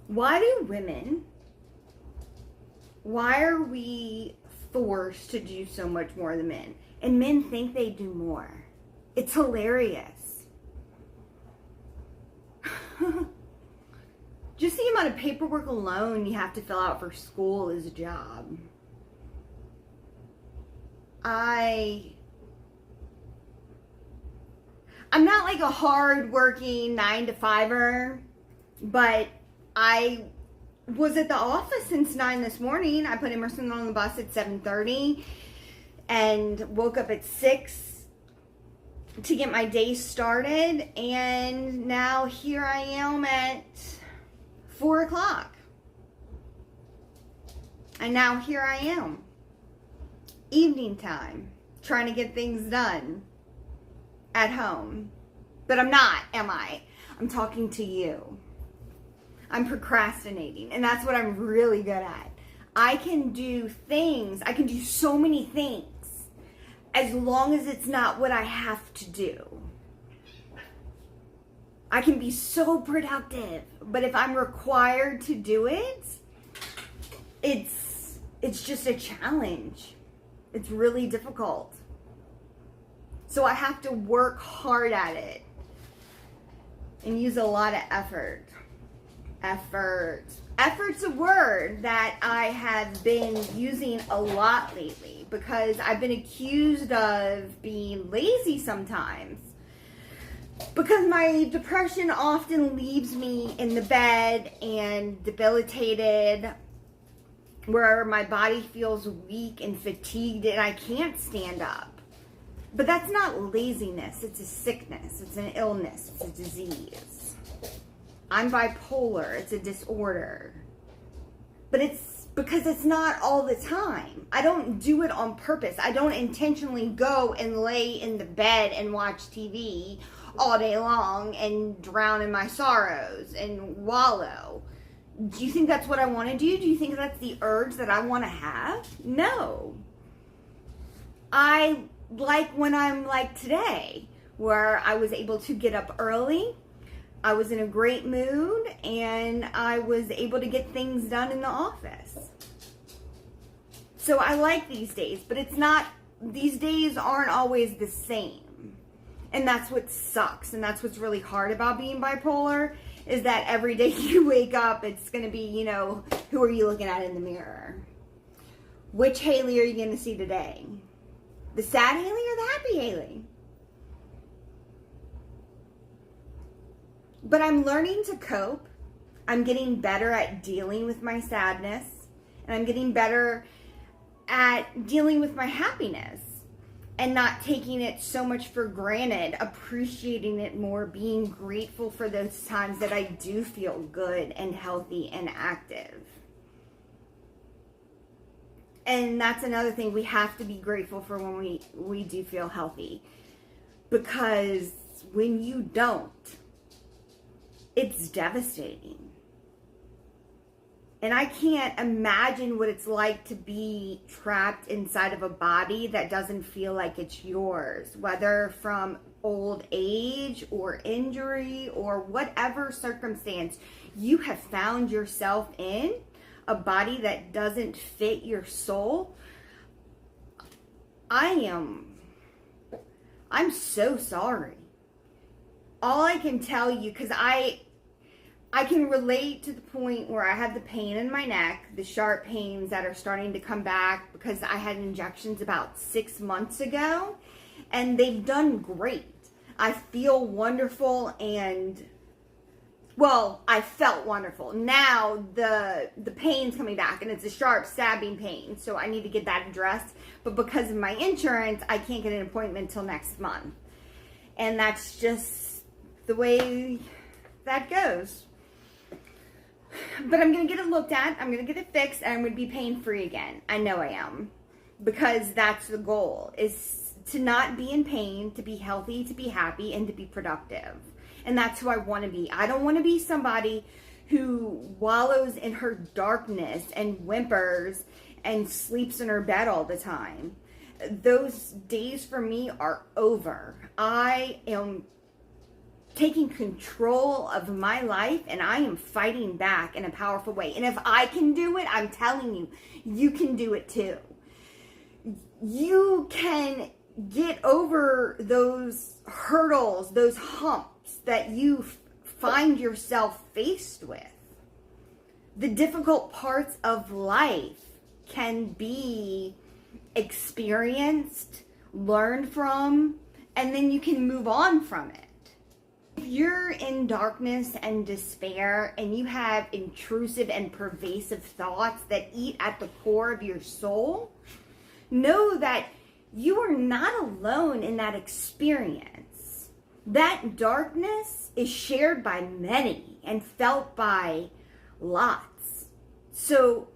Why do women, why are we forced to do so much more than men? And men think they do more. It's hilarious. Just the amount of paperwork alone you have to fill out for school is a job. I'm not like a hard-working 9-to-5er, but I was at the office since 9 this morning. I put Emerson on the bus at 7:30 and woke up at 6 to get my day started. And now here I am at 4 o'clock. And now here I am. Evening time, trying to get things done at home. But I'm not, am I? I'm talking to you. I'm procrastinating, and that's what I'm really good at. I can do things, I can do so many things, as long as it's not what I have to do. I can be so productive, but if I'm required to do it, it's just a challenge. It's really difficult. So I have to work hard at it and use a lot of effort. Effort's a word that I have been using a lot lately because I've been accused of being lazy sometimes. Because my depression often leaves me in the bed and debilitated, where my body feels weak and fatigued and I can't stand up. But that's not laziness, it's a sickness, it's an illness, it's a disease. I'm bipolar, it's a disorder. But it's because it's not all the time. I don't do it on purpose. I don't intentionally go and lay in the bed and watch TV all day long and drown in my sorrows and wallow. Do you think that's what I want to do? Do you think that's the urge that I want to have? No. I like when I'm like today, where I was able to get up early, I was in a great mood, and I was able to get things done in the office. So I like these days, but it's not, these days aren't always the same. And that's what sucks, and that's what's really hard about being bipolar, is that every day you wake up, it's going to be, you know, who are you looking at in the mirror? Which Haley are you going to see today? The sad Haley or the happy Haley? But I'm learning to cope. I'm getting better at dealing with my sadness. And I'm getting better at dealing with my happiness. And not taking it so much for granted. Appreciating it more. Being grateful for those times that I do feel good and healthy and active. And that's another thing, we have to be grateful for when we do feel healthy. Because when you don't, it's devastating. And I can't imagine what it's like to be trapped inside of a body that doesn't feel like it's yours. Whether from old age or injury or whatever circumstance you have found yourself in, a body that doesn't fit your soul. I'm so sorry. All I can tell you, because I can relate to the point where I have the pain in my neck, the sharp pains that are starting to come back because I had injections about 6 months ago, and they've done great. I feel wonderful, and well, I felt wonderful. Now the pain's coming back, and it's a sharp stabbing pain, so I need to get that addressed. But because of my insurance, I can't get an appointment until next month. And that's just the way that goes. But I'm going to get it looked at, I'm going to get it fixed, and I'm going to be pain-free again. I know I am. Because that's the goal, is to not be in pain, to be healthy, to be happy, and to be productive. And that's who I want to be. I don't want to be somebody who wallows in her darkness and whimpers and sleeps in her bed all the time. Those days for me are over. I am taking control of my life, and I am fighting back in a powerful way. And if I can do it, I'm telling you, you can do it too. You can get over those hurdles, those humps that you find yourself faced with. The difficult parts of life can be experienced, learned from, and then you can move on from it. If you're in darkness and despair and you have intrusive and pervasive thoughts that eat at the core of your soul, know that you are not alone in that experience. That darkness is shared by many and felt by lots. So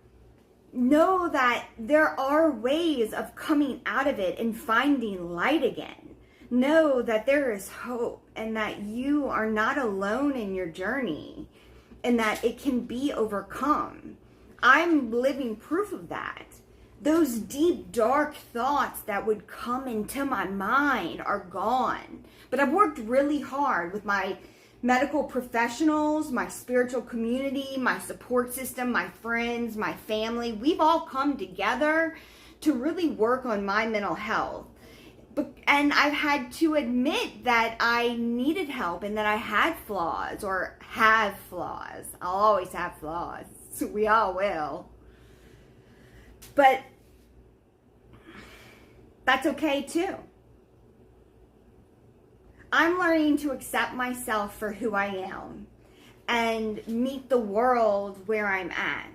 know that there are ways of coming out of it and finding light again. Know that there is hope and that you are not alone in your journey and that it can be overcome. I'm living proof of that. Those deep, dark thoughts that would come into my mind are gone. But I've worked really hard with my medical professionals, my spiritual community, my support system, my friends, my family. We've all come together to really work on my mental health. And I've had to admit that I needed help and that I had flaws or have flaws. I'll always have flaws. We all will. But that's okay too. I'm learning to accept myself for who I am and meet the world where I'm at.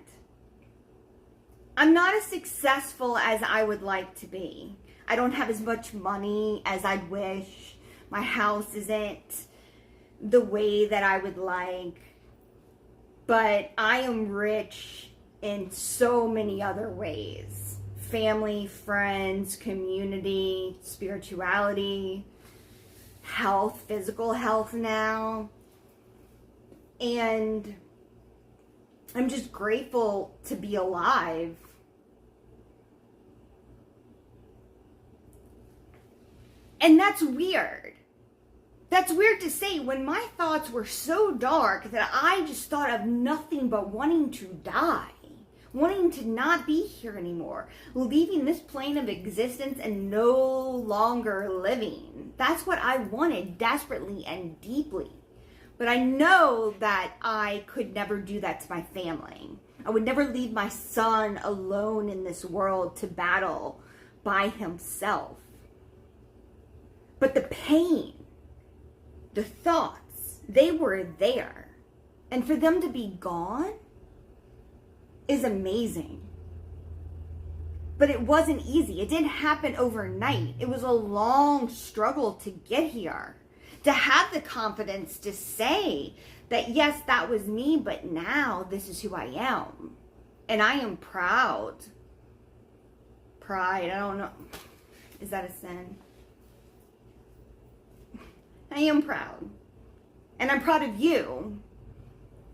I'm not as successful as I would like to be. I don't have as much money as I'd wish. My house isn't the way that I would like. But I am rich in so many other ways. Family, friends, community, spirituality, health, physical health now. And I'm just grateful to be alive. And that's weird. That's weird to say when my thoughts were so dark that I just thought of nothing but wanting to die, wanting to not be here anymore, leaving this plane of existence and no longer living. That's what I wanted desperately and deeply. But I know that I could never do that to my family. I would never leave my son alone in this world to battle by himself. But the pain, the thoughts, they were there. And for them to be gone is amazing. But it wasn't easy. It didn't happen overnight. It was a long struggle to get here. To have the confidence to say that, yes, that was me, but now this is who I am. And I am proud. Pride, I don't know. Is that a sin? I am proud. And I'm proud of you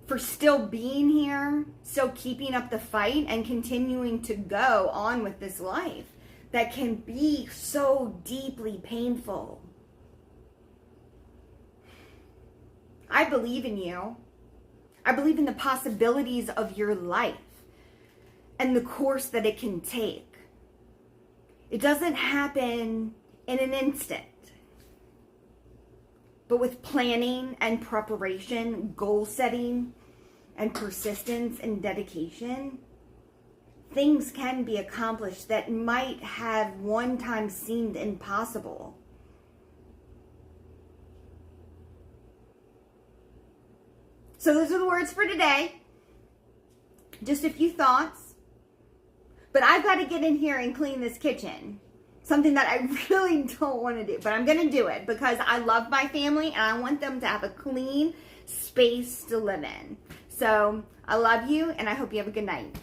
for still being here, still keeping up the fight and continuing to go on with this life that can be so deeply painful. I believe in you. I believe in the possibilities of your life and the course that it can take. It doesn't happen in an instant. But with planning and preparation, goal setting, and persistence and dedication, things can be accomplished that might have one time seemed impossible. So those are the words for today. Just a few thoughts. But I've got to get in here and clean this kitchen. Something that I really don't want to do, but I'm going to do it because I love my family and I want them to have a clean space to live in. So I love you and I hope you have a good night.